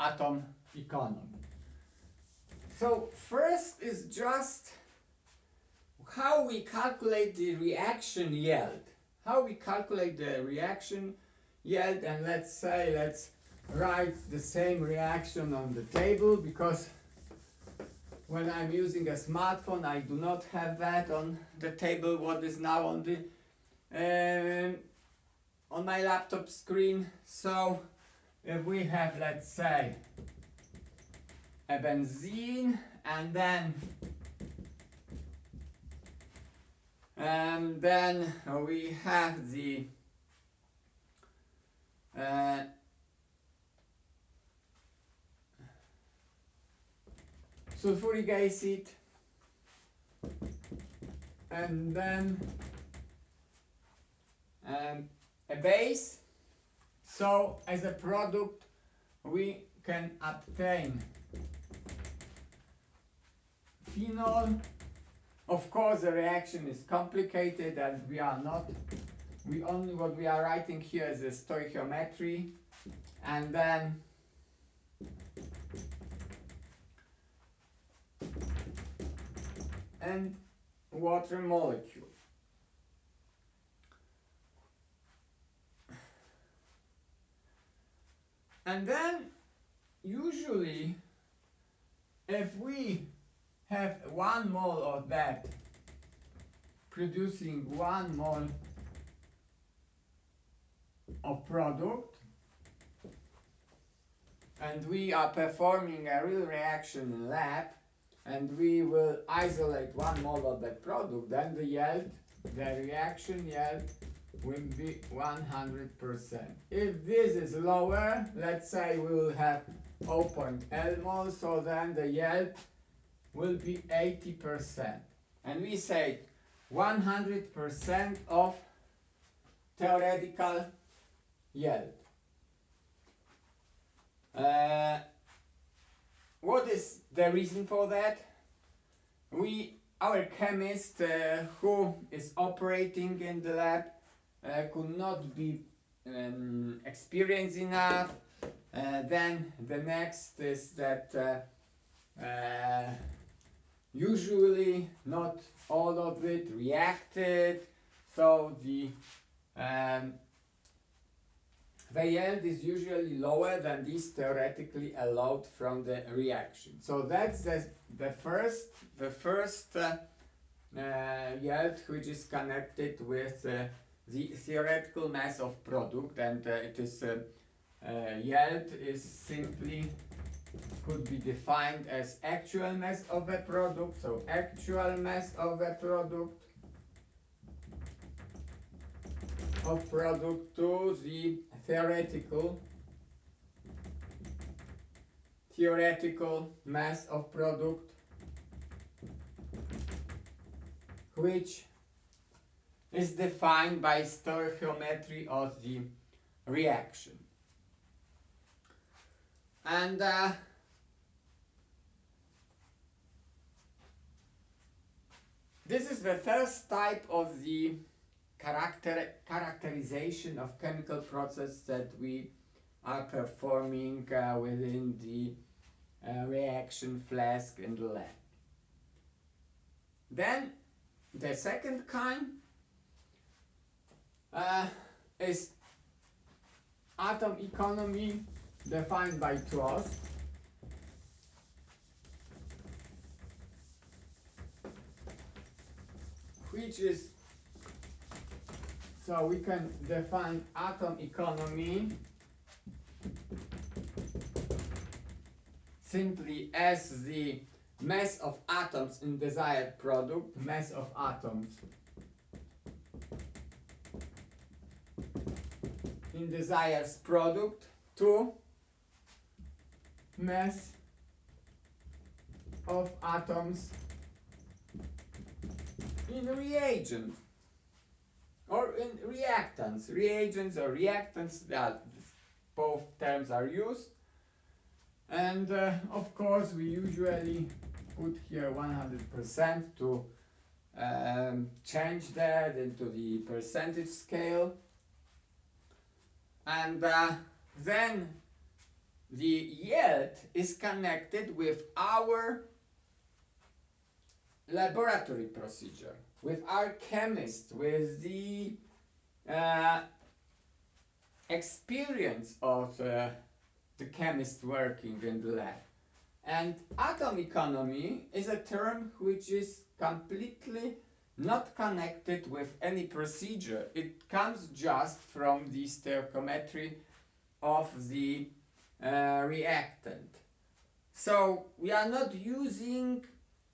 atom economy. So first is just how we calculate the reaction yield. How we calculate the reaction yield, and let's write the same reaction on the table, because when I'm using a smartphone I do not have that on the table what is now on the on my laptop screen. So if we have, let's say, a benzene, and then we have the sulfuric acid, and then a base. So as a product we can obtain phenol. Of course the reaction is complicated, and what we are writing here is a stoichiometry, and then water molecule. And then usually if we have 1 mole of that producing 1 mole of product, and we are performing a real reaction in lab, and we will isolate 1 mole of that product, then the yield, the reaction yield, will be 100%. If this is lower, let's say we will have 0.L mole, so then the yield will be 80%. And we say 100% of theoretical yield. What is the reason for that? Our chemist who is operating in the lab could not be experienced enough. Then the next is that usually not all of it reacted, so the yield is usually lower than this theoretically allowed from the reaction. So that's the first yield, which is connected with the theoretical mass of product, and it is yield is simply could be defined as actual mass of a product. So actual mass of a product to the theoretical mass of product, which is defined by stoichiometry of the reaction. And this is the first type of the characterization of chemical process that we are performing within the reaction flask in the lab. Then the second kind is atom economy, defined by Trost. Which is, so we can define atom economy simply as the mass of atoms in desired product, mass of atoms in desired product to mass of atoms in reagent or in reactants. Reagents or reactants, that both terms are used. And of course we usually put here 100% to change that into the percentage scale. And then the yield is connected with our laboratory procedure, with our chemist, with the uh, experience of the chemist working in the lab. And atom economy is a term which is completely not connected with any procedure. It comes just from the stoichiometry of the reactant. So we are not using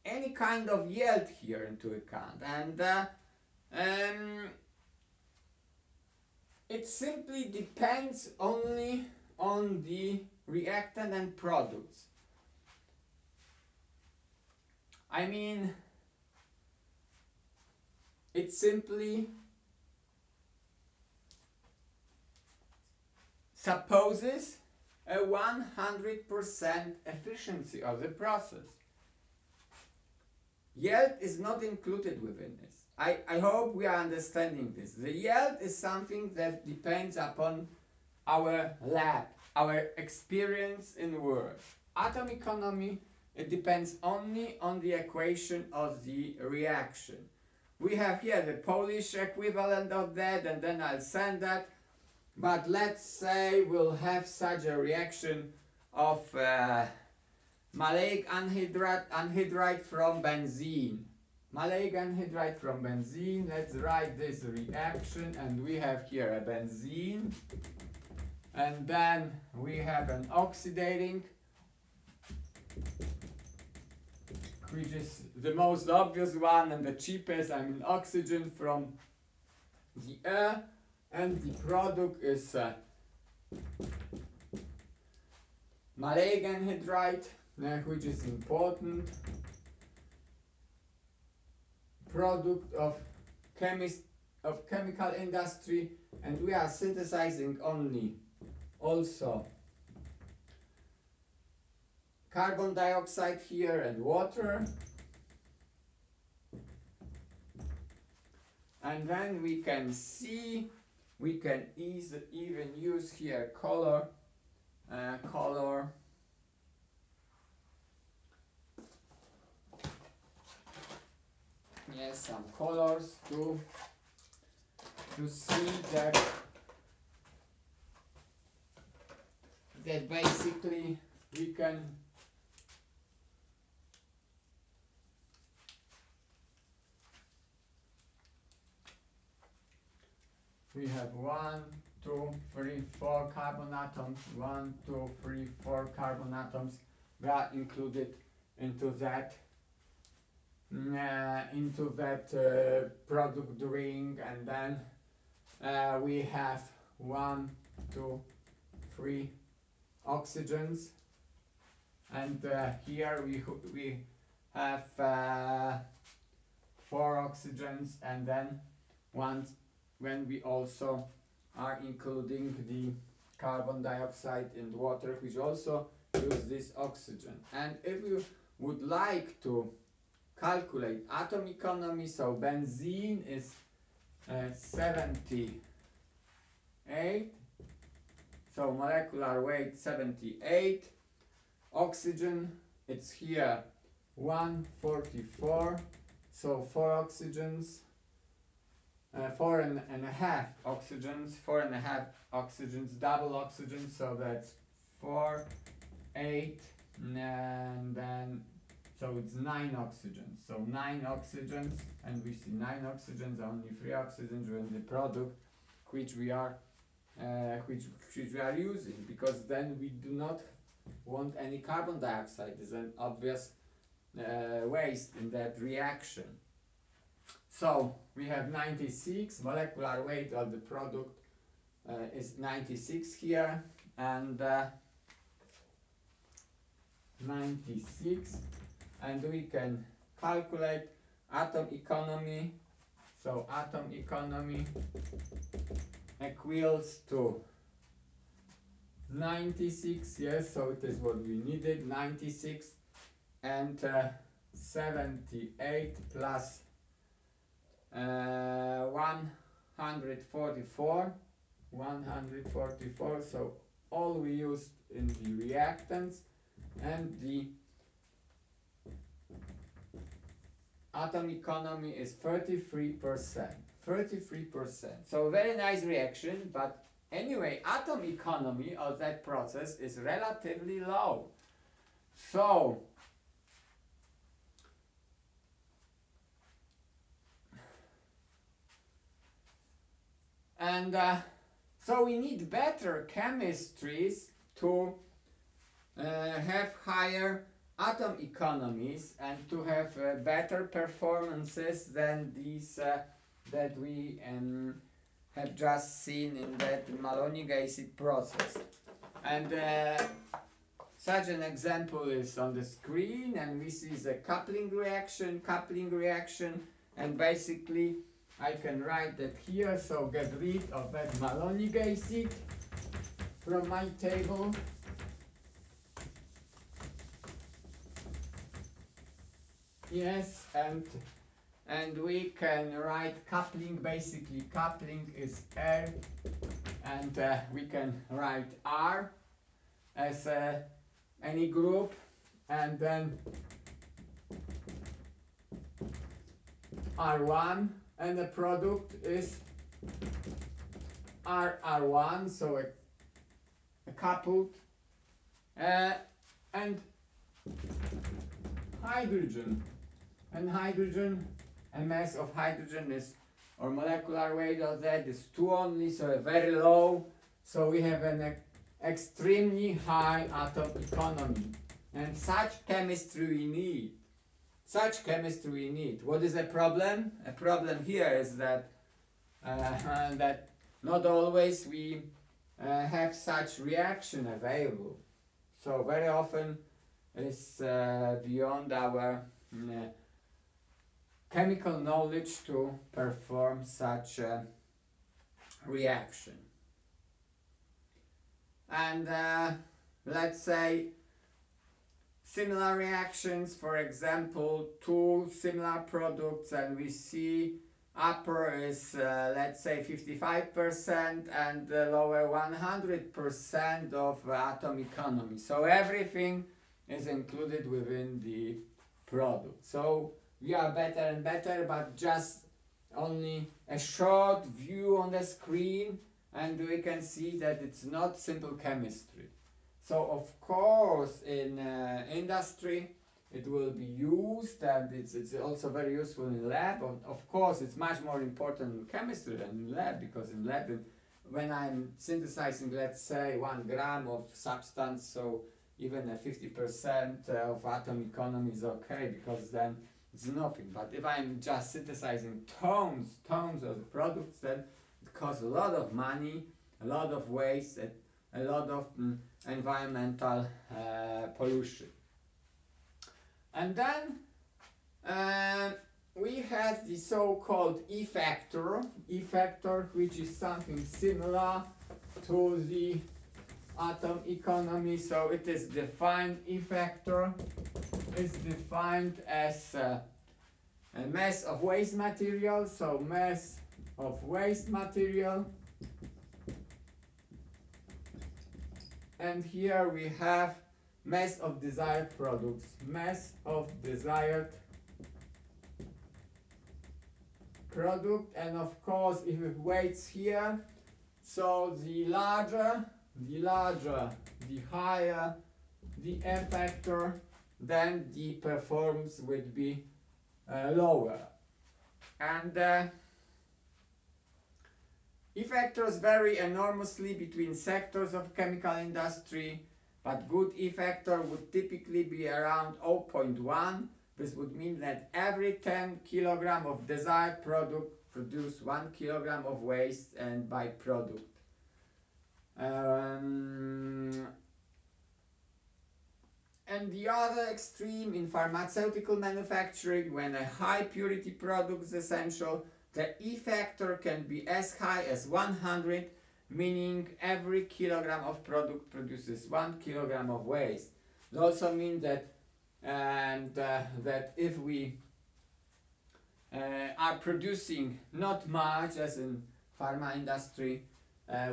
any kind of yield here into account, and it simply depends only on the reactant and products. I mean, it simply supposes a 100% efficiency of the process. Yield is not included within this. I hope we are understanding this. The yield is something that depends upon our lab, our experience in the world. Atom economy, it depends only on the equation of the reaction. We have here the Polish equivalent of that, and then I'll send that. But let's say we'll have such a reaction of maleic anhydride from benzene. Maleic anhydride from benzene. Let's write this reaction, and we have here a benzene, and then we have an oxidating, which is the most obvious one and the cheapest. I mean, oxygen from the air, and the product is maleic anhydride, which is important product of chemical industry, and we are synthesizing only also carbon dioxide here and water. And then we can see, we can even use here color. Yes, some colors to see that basically we can we have 1, 2, 3, 4 carbon atoms. 1, 2, 3, 4 carbon atoms that included into that product ring, and then we have 1, 2, 3 oxygens, and here we have 4 oxygens, and then when we also are including the carbon dioxide and water, which also use this oxygen. And if you would like to calculate atom economy, so benzene is 78, so molecular weight 78. Oxygen, it's here 144, so 4 oxygens, 4.5 oxygens, double oxygen, so that's 4, 8, and then so it's 9 oxygens. So 9 oxygens, and we see 9 oxygens, only 3 oxygens in the product which we are using, because then we do not want any carbon dioxide. It's an obvious waste in that reaction. So we have 96, molecular weight of the product is 96 here, and 96, and we can calculate atom economy. So atom economy equals to 96, yes, so it is what we needed, 96, and 78 plus 144, so all we used in the reactants, and the atom economy is 33%. 33%. So very nice reaction, but anyway, atom economy of that process is relatively low. So so we need better chemistries to have higher atom economies and to have better performances than these that we have just seen in that malonic acid process. And such an example is on the screen, and this is a coupling reaction, and basically I can write that here, so get rid of that malonic acid from my table. Yes, and we can write coupling. Basically, coupling is R, and we can write R as any group, and then R1, and the product is R1, so a coupled, and hydrogen. And hydrogen, a mass of hydrogen is, or molecular weight of that is 2 only, so very low. So we have an extremely high atom economy. And such chemistry we need. Such chemistry we need. What is a problem? A problem here is that that not always we have such reaction available. So very often it's beyond our chemical knowledge to perform such a reaction. And let's say similar reactions, for example, two similar products, and we see upper is let's say 55% and lower 100% of atom economy. So everything is included within the product. So we are better and better, but just only a short view on the screen, and we can see that it's not simple chemistry. So of course in industry it will be used, and it's also very useful in lab. Of course it's much more important in chemistry than in lab, because in lab when I'm synthesizing, let's say 1 gram of substance, so even a 50% of atom economy is okay, because then it's nothing. But if I'm just synthesizing tons of the products, then it costs a lot of money, a lot of waste, a lot of environmental pollution. And then we have the so-called E factor, which is something similar to the atom economy. So it is defined, E factor is defined as a mass of waste material. So mass of waste material, and here we have mass of desired products, mass of desired product. And of course if it weights here, so the larger, the higher the F factor, then the performance would be lower. And E factors vary enormously between sectors of chemical industry, but good E factor would typically be around 0.1. This would mean that every 10 kilogram of desired product produce 1 kilogram of waste and byproduct. And the other extreme, in pharmaceutical manufacturing, when a high purity product is essential, the E factor can be as high as 100, meaning every kilogram of product produces 1 kilogram of waste. It also means that that if we are producing not much, as in pharma industry,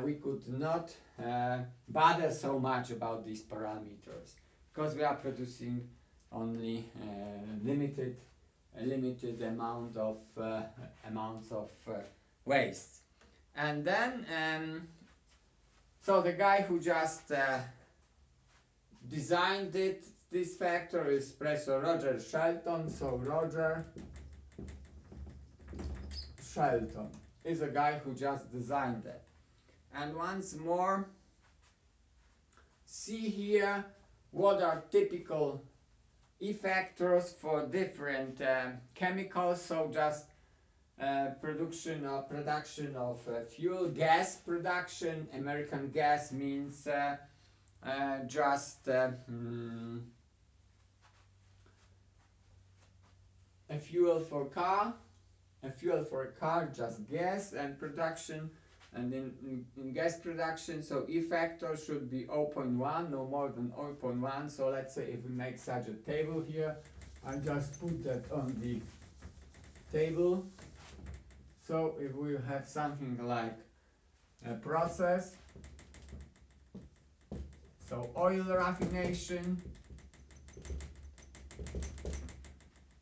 we could not bother so much about these parameters because we are producing only a limited amount of amounts of waste. And then so the guy who just designed this factor is Professor Roger Shelton. So Roger Shelton is a guy who just designed that. And once more, see here what are typical effectors for different chemicals. So just production of fuel, gas production. American gas means just a fuel for a car, just gas and production. And in gas production, so E factor should be 0.1, no more than 0.1. So let's say if we make such a table here, I just put that on the table. So if we have something like a process, so oil raffination,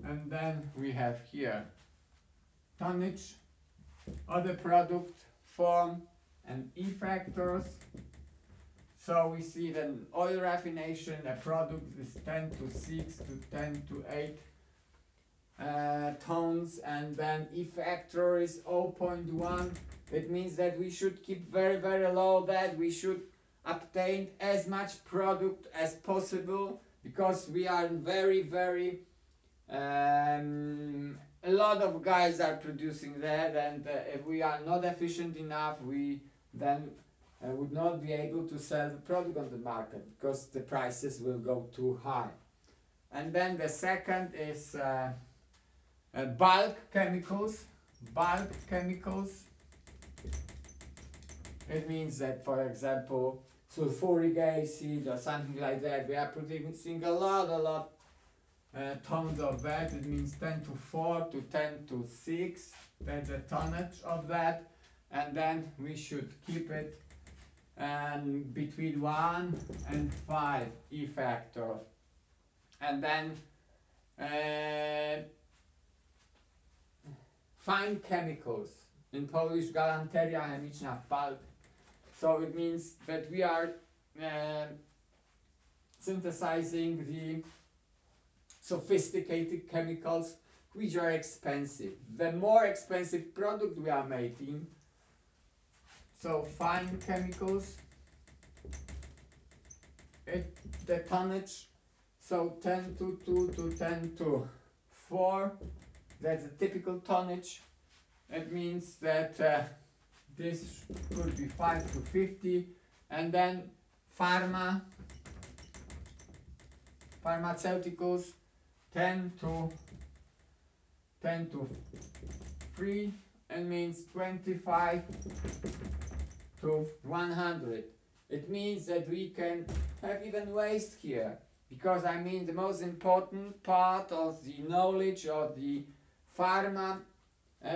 and then we have here tonnage, other product, form, and E factors. So we see that oil raffination, a product is 10 to 6 to 10 to 8 tons, and then E factor is 0.1. It means that we should keep very, very low, that we should obtain as much product as possible, because we are very, very a lot of guys are producing that, and if we are not efficient enough, we then would not be able to sell the product on the market because the prices will go too high. And then the second is bulk chemicals. Bulk chemicals. It means that, for example, sulfuric acid or something like that, we are producing a lot tons of that. It means 10 to 4 to 10 to 6. That's the tonnage of that. And then we should keep it between 1 and 5 E factor. And then fine chemicals. In Polish, galanteria chemiczna, pulp. So it means that we are synthesizing the sophisticated chemicals which are expensive. The more expensive product we are making, so fine chemicals, the tonnage, so 10 to 2 to 10 to 4, that's a typical tonnage. It means that this could be 5 to 50, and then pharmaceuticals, 10 to 3, and means 25 to 100. It means that we can have even waste here, because I mean the most important part of the knowledge of the pharma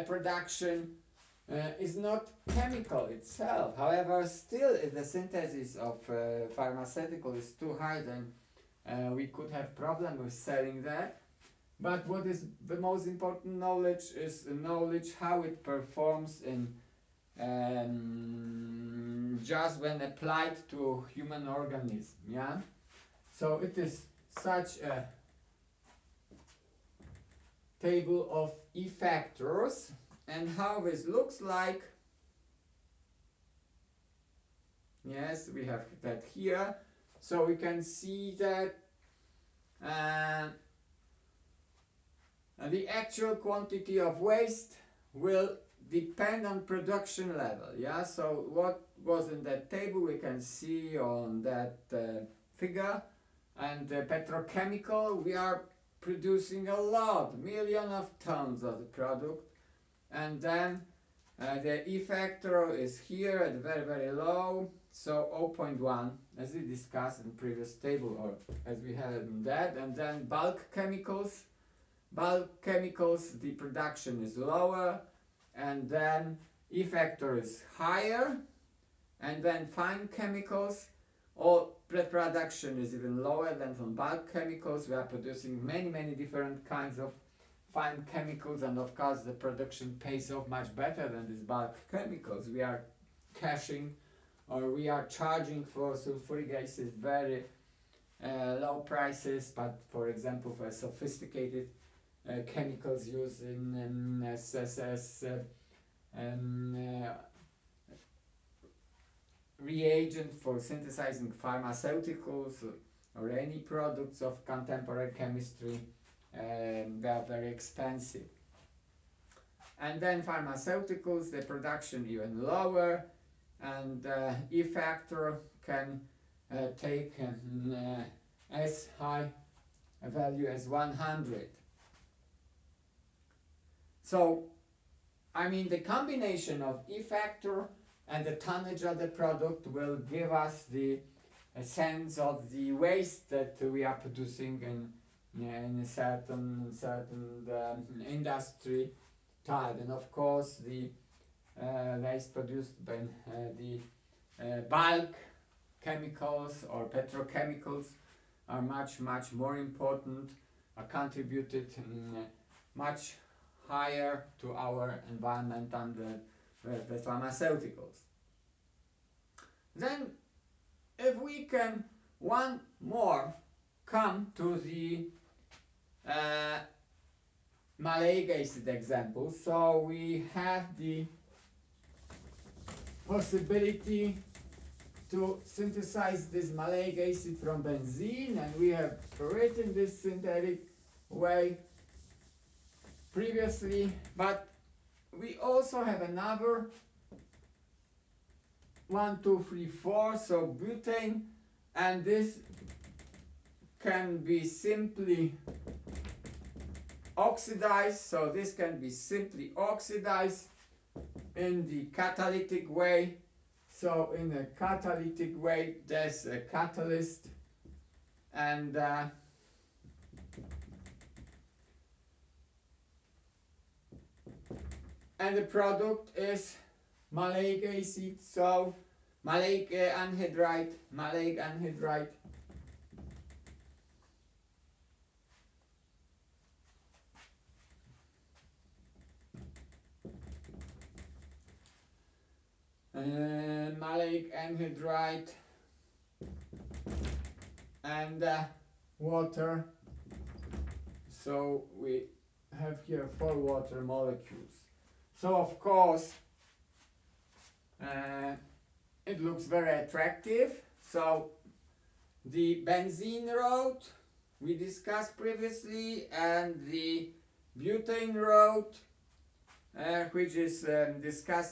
production is not chemical itself. However, still if the synthesis of pharmaceutical is too high, then we could have problem with selling that. But what is the most important knowledge is the knowledge how it performs in just when applied to human organism. Yeah, so it is such a table of E factors, and how this looks like. Yes, we have that here. So we can see that the actual quantity of waste will depend on production level. Yeah, so what was in that table we can see on that figure. And petrochemical, we are producing a lot, million of tons of the product, and then the E factor is here at very, very low, so 0.1, as we discussed in the previous table, or as we had in that. And then bulk chemicals, the production is lower, and then E factor is higher, And then fine chemicals, all pre-production is even lower than from bulk chemicals. We are producing many different kinds of fine chemicals, and of course the production pays off much better than these bulk chemicals. We are cashing, or we are charging for sulfuric acid very low prices, but for example for sophisticated chemicals used in reagent for synthesizing pharmaceuticals or any products of contemporary chemistry, they are very expensive. And then pharmaceuticals, the production even lower, and E factor can take as high a value as 100. So, I mean, the combination of E factor and the tonnage of the product will give us the sense of the waste that we are producing in a certain industry type. And of course, the waste produced by the bulk chemicals or petrochemicals are much more important, are contributed much higher to our environment than the pharmaceuticals. Then, if we can one more come to the maleic acid example. So we have the possibility to synthesize this maleic acid from benzene, and we have written this synthetic way previously, but we also have another 1, 2, 3, 4, so butane, and this can be simply oxidized, so this can be simply oxidized in the catalytic way. So in a catalytic way, there's a catalyst, and the product is maleic acid, so maleic anhydride, maleic anhydride and water. So we have here 4 water molecules. So of course it looks very attractive. So the benzene route we discussed previously, and the butane route which is discussed